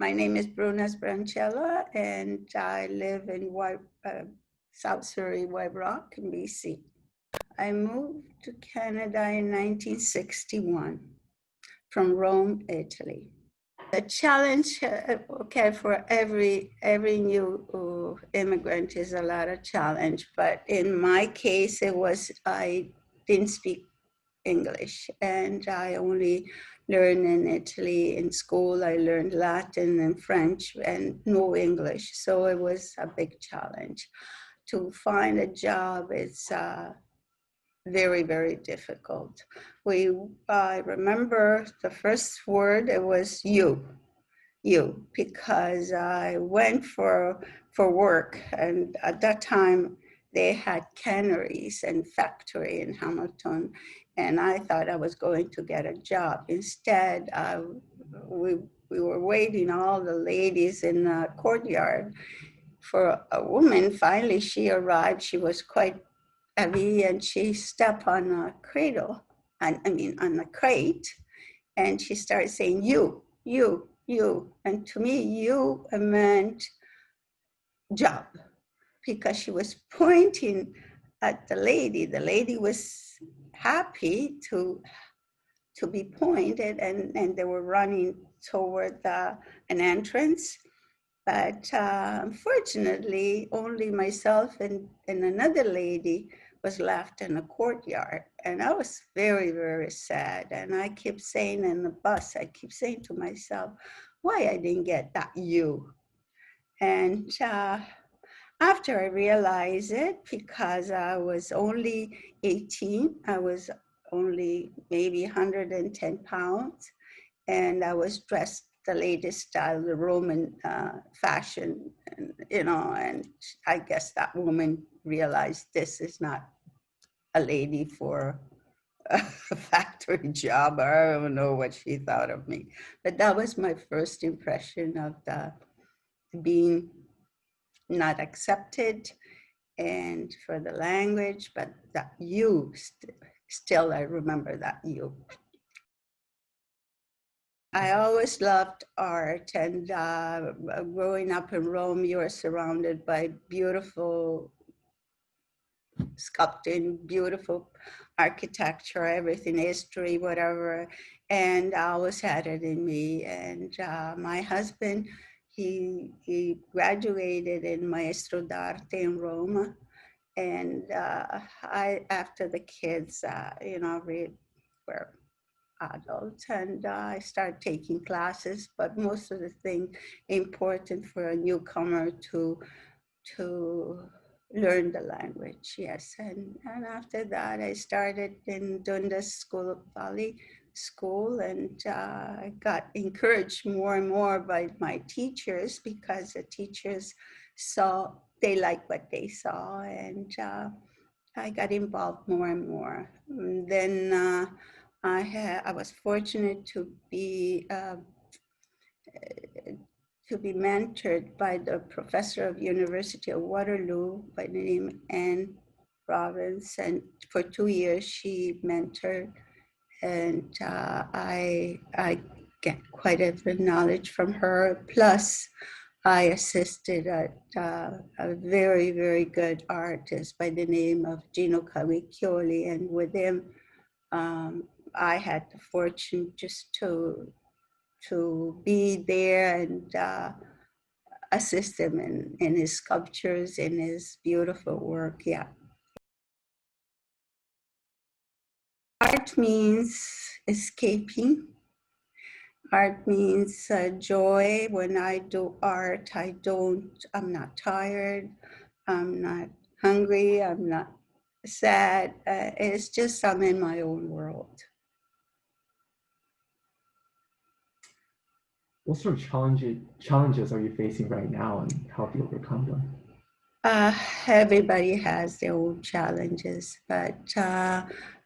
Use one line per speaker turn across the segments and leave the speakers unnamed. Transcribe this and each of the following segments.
My name is Bruna Sbranchella, and I live in South Surrey, White Rock in BC. I moved to Canada in 1961 from Rome, Italy. The challenge, okay, for every new immigrant is a lot of challenge, but in my case, it was I didn't speak English, and I only learned in Italy in school. I learned Latin and French and no English, so it was a big challenge. To find a job, it's very, very difficult. I remember the first word, it was you, because I went for work, and at that time they had canneries and factory in Hamilton, and I thought I was going to get a job. Instead, we were waiting, all the ladies in the courtyard, for a woman. Finally, she arrived. She was quite heavy, and she stepped on a cradle, on a crate, and she started saying, you. And to me, you meant job, because she was pointing at the lady. The lady was happy to be pointed, and they were running toward an entrance. But unfortunately, only myself and another lady was left in the courtyard. And I was very, very sad. And I kept saying in the bus, I keep saying to myself, why I didn't get that you? And after I realized it, because I was only 18, I was only maybe 110 pounds, and I was dressed the latest style, the Roman fashion, and, and I guess that woman realized this is not a lady for a factory job, or I don't know what she thought of me. But that was my first impression of being not accepted, and for the language, but that you, still I remember that you. I always loved art, and growing up in Rome, you are surrounded by beautiful sculpting, beautiful architecture, everything, history, whatever, and I always had it in me. And my husband, he graduated in Maestro d'Arte in Rome, and after the kids, were adults, and I started taking classes, but most of the thing important for a newcomer to learn the language, yes. And after that, I started in Dundas School of Valley School, and I got encouraged more and more by my teachers, because the teachers they liked what they saw, and I got involved more and more. And then I was fortunate to be mentored by the professor of University of Waterloo by the name Anne Robbins, and for 2 years she mentored, and I get quite a bit of knowledge from her. Plus, I assisted a very, very good artist by the name of Gino Cavicchioli, and with him, I had the fortune just to be there and assist him in his sculptures, in his beautiful work, yeah. Art means escaping. Art means joy. When I do art, I'm not tired, I'm not hungry, I'm not sad. It's just I'm in my own world.
What sort of challenges are you facing right now, and how do you overcome them?
Everybody has their own challenges, but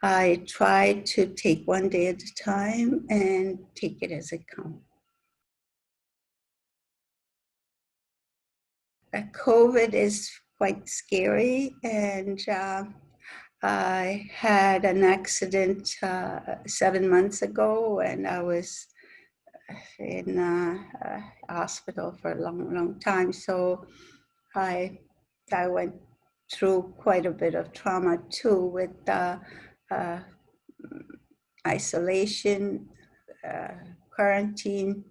I try to take one day at a time and take it as it comes. COVID is quite scary, and I had an accident 7 months ago, and I was in hospital for a long time. So I went through quite a bit of trauma too, with uh, isolation, quarantine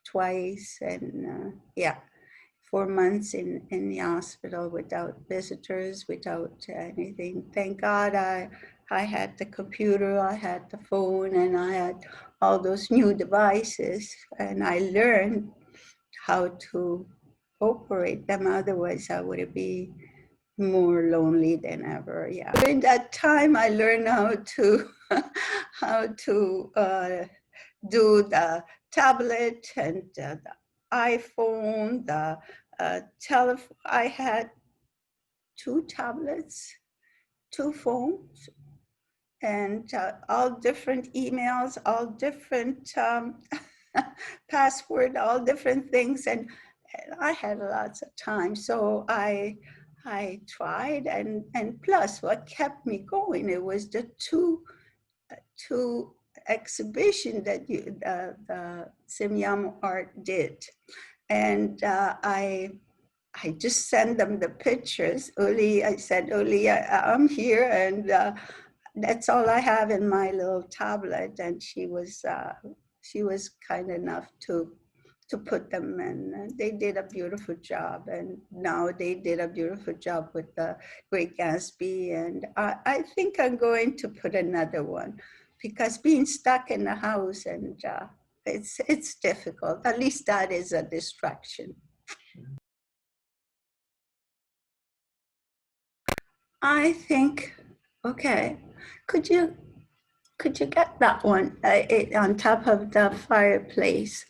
twice, and yeah, 4 months in the hospital without visitors, without anything. Thank God I had the computer, I had the phone, and I had all those new devices, and I learned how to operate them. Otherwise, I would be more lonely than ever. Yeah. During that time, I learned how to do the tablet and the iPhone, the telephone. I had 2 tablets, 2 phones, and all different emails, all different password, all different things, and I had lots of time. So I tried, and plus, what kept me going, it was the two exhibition that the Simyam Art did, and I just sent them the pictures. I said, Uli, I'm here, and that's all I have in my little tablet. And she was kind enough to put them in. They did a beautiful job, and now they did a beautiful job with the Great Gatsby. And I think I'm going to put another one, because being stuck in the house, and it's difficult. At least that is a distraction. I think, okay, could you get that one on top of the fireplace?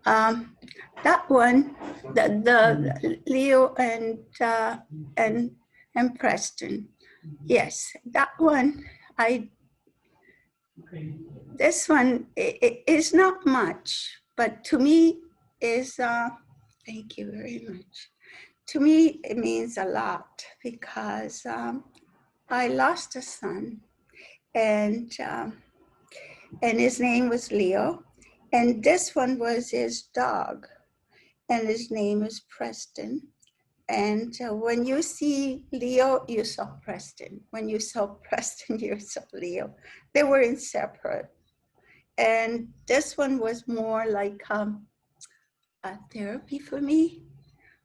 That one, the Leo and Preston. Yes, that one. This one is not much, but to me is. Thank you very much. To me, it means a lot, because I lost a son, and his name was Leo, and this one was his dog, and his name is Preston. And when you see Leo, you saw Preston. When you saw Preston, you saw Leo. They were inseparable. And this one was more like a therapy for me.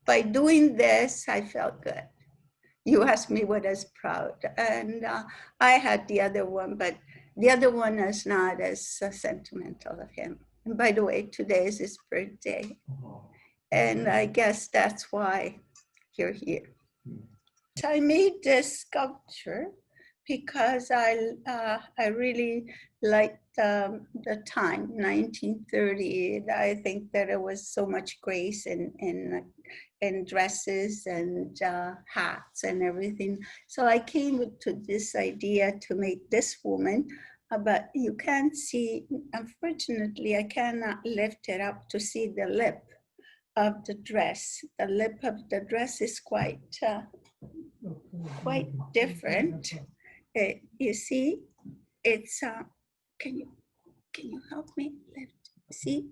By doing this, I felt good. You asked me what I was proud. And I had the other one, but the other one is not as sentimental of him. And by the way, today is his birthday. And I guess that's why you're here. I made this sculpture because I really liked the time, 1930. I think that it was so much grace in dresses and hats and everything. So I came to this idea to make this woman, but you can't see, unfortunately, I cannot lift it up to see the lip of the dress. The lip of the dress is quite different. You see, it's can you help me lift? See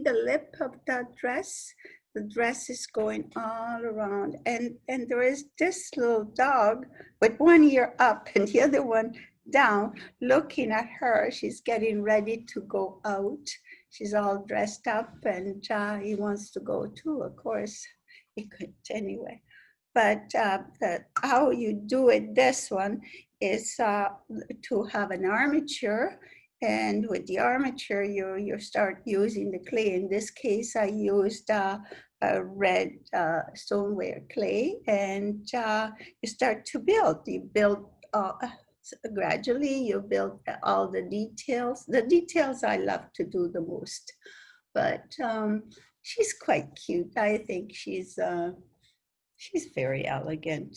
the lip of the dress? The dress is going all around, and there is this little dog with one ear up and the other one down, looking at her. She's getting ready to go out. She's all dressed up, and he wants to go too, of course. He couldn't anyway. But how you do it, this one, is to have an armature. And with the armature, you start using the clay. In this case, I used a red stoneware clay, and you start to build. You build gradually, you build all the details. The details I love to do the most, but she's quite cute. I think she's very elegant.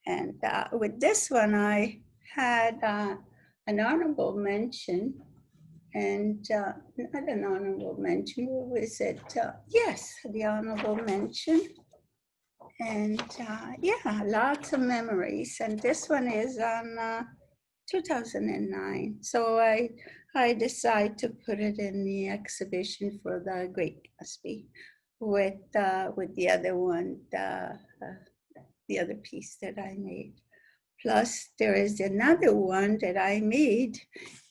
And with this one, I had an honorable mention, and not an honorable mention, what was it? Yes, the honorable mention. And yeah, lots of memories. And this one is on 2009. So I decided to put it in the exhibition for the Great Gatsby with the other one, the other piece that I made. Plus, there is another one that I made.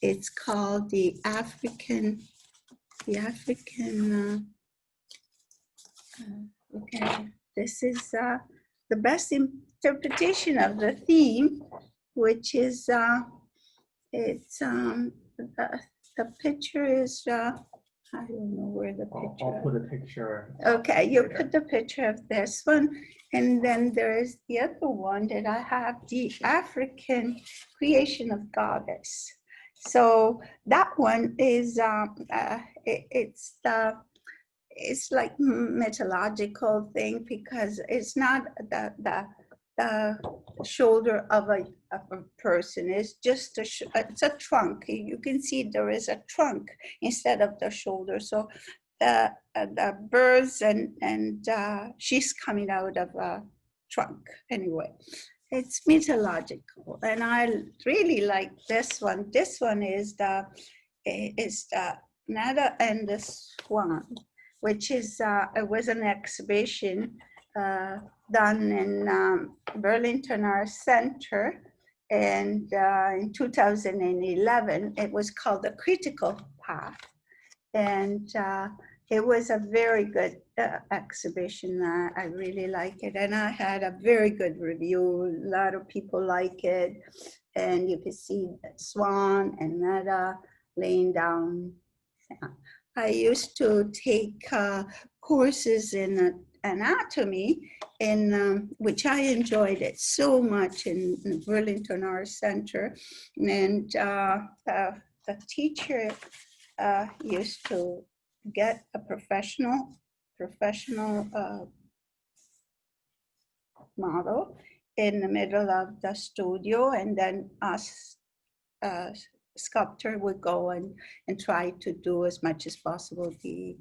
It's called the African. Okay, this is the best interpretation of the theme, which is it's the picture is I don't know where the picture.
I'll put a picture.
Okay, you put the picture of this one, and then there is the other one that I have, the African creation of goddess. So that one is it's like mythological thing because it's not the shoulder of a person. It's just it's a trunk. You can see there is a trunk instead of the shoulder. So the birds and she's coming out of a trunk anyway. It's mythological, and I really like this one. This one is the Nada and the Swan, which is it was an exhibition done in Burlington Art Center, and in 2011 it was called The Critical Path, and it was a very good exhibition. I really like it, and I had a very good review. A lot of people like it, and you can see Swan and Nada laying down. I used to take courses in anatomy, in which I enjoyed it so much in the Burlington Art Center, and the teacher used to get a professional model in the middle of the studio, and then us Sculptor would go and try to do as much as possible the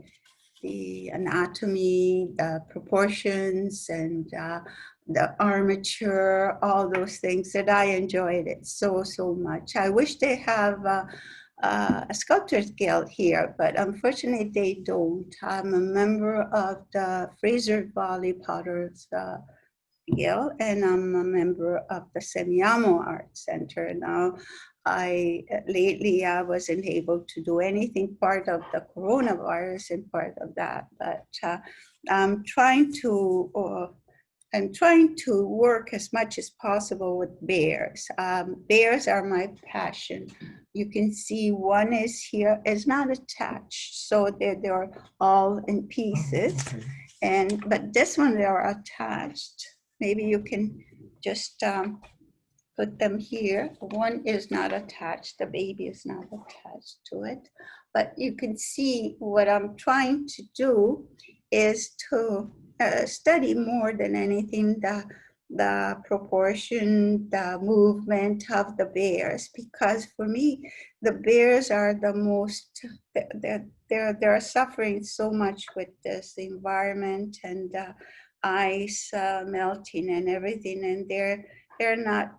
anatomy, the proportions, and the armature, all those things that I enjoyed it so much. I wish they have a sculptors guild here, but unfortunately they don't. I'm a member of the Fraser Valley Potters Guild, and I'm a member of the Semiamo Art Center. Now, lately I wasn't able to do anything part of the coronavirus and part of that, but I'm trying to work as much as possible with bears. Bears are my passion. You can see one is here, is not attached, so they're all in pieces.
Oh, okay.
But this one, they are attached. Maybe you can just put them here. One is not attached, the baby is not attached to it. But you can see what I'm trying to do is to study more than anything the proportion, the movement of the bears, because for me, the bears are the most, they're suffering so much with this environment and ice melting and everything, and they're not,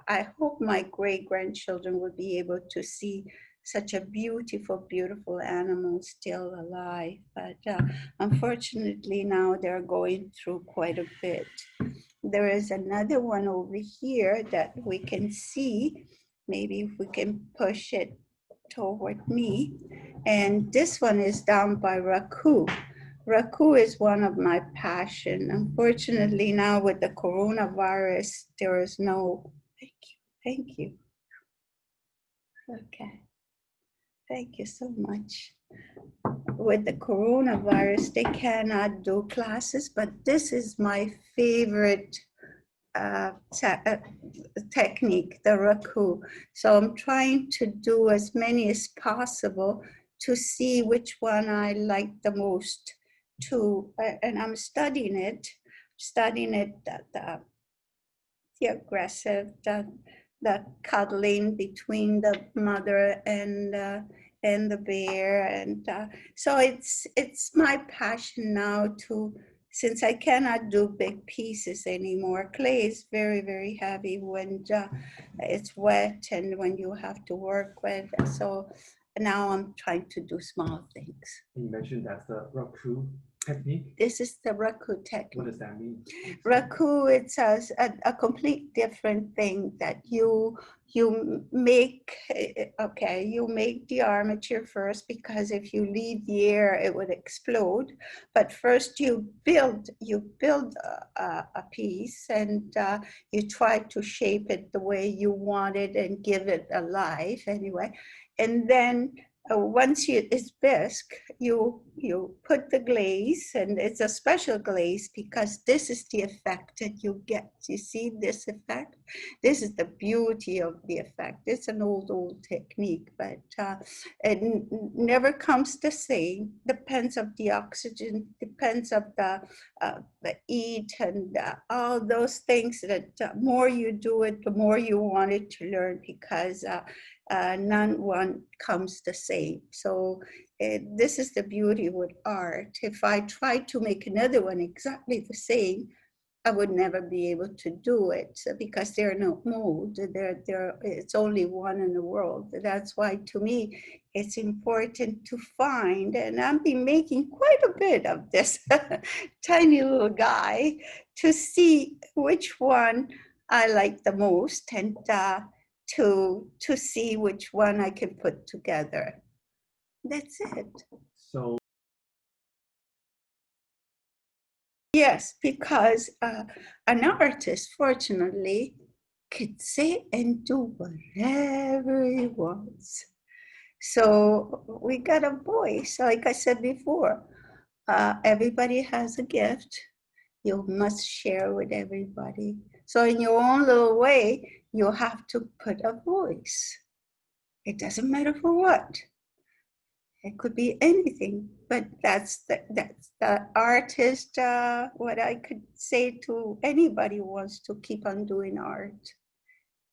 I hope my great-grandchildren will be able to see such a beautiful, beautiful animal still alive. But unfortunately now they're going through quite a bit. There is another one over here that we can see. Maybe if we can push it toward me. And this one is down by Raku. Raku is one of my passion. Unfortunately now with the coronavirus, there is no, thank you. Okay, thank you so much. With the coronavirus, they cannot do classes, but this is my favorite technique, the Raku. So I'm trying to do as many as possible to see which one I like the most and I'm studying it, the aggressive, the cuddling between the mother and the bear, and so it's my passion now to since I cannot do big pieces anymore, clay is very, very heavy when it's wet and when you have to work with. So now I'm trying to do small things.
You mentioned that's the raku technique.
This is the raku technique.
What does that mean?
Raku, it's a complete different thing that you make. Okay, you make the armature first, because if you leave the air, it would explode. But first you build a piece, and you try to shape it the way you want it and give it a life anyway. And then once it's bisque, you put the glaze, and it's a special glaze because this is the effect that you get. You see this effect? This is the beauty of the effect. It's an old technique, but it never comes the same. Depends of the oxygen, depends of the heat, and all those things that more you do it, the more you want it to learn, because none one comes the same. So this is the beauty with art. If I tried to make another one exactly the same, I would never be able to do it, because there are no mold. It's only one in the world. That's why, to me, it's important to find, and I've been making quite a bit of this tiny little guy, to see which one I like the most, and to see which one I can put together. That's it.
So
yes, because an artist, fortunately, could say and do whatever he wants. So we got a voice, like I said before. Everybody has a gift. You must share with everybody. So in your own little way, you have to put a voice. It doesn't matter for what. It could be anything, but that's the artist, what I could say to anybody who wants to keep on doing art.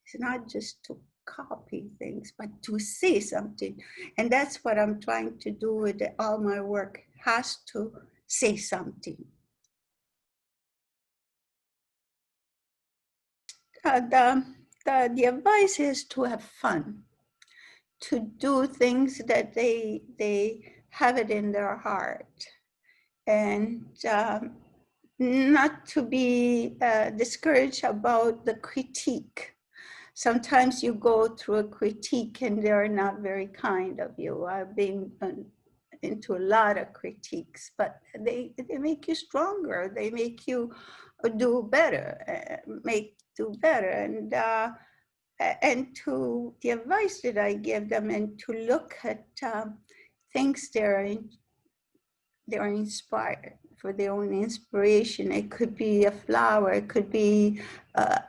It's not just to copy things, but to say something. And that's what I'm trying to do with all my work, has to say something. The advice is to have fun, to do things that they have it in their heart, and not to be discouraged about the critique. Sometimes you go through a critique and they're not very kind of you. I've been into a lot of critiques, but they make you stronger. They make you do better, and to the advice that I give them, and to look at things they're inspired, for their own inspiration. It could be a flower, it could be a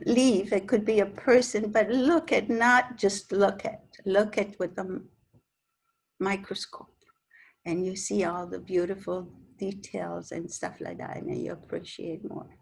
leaf, it could be a person, but not just look at with a microscope, and you see all the beautiful details and stuff like that, and you appreciate more.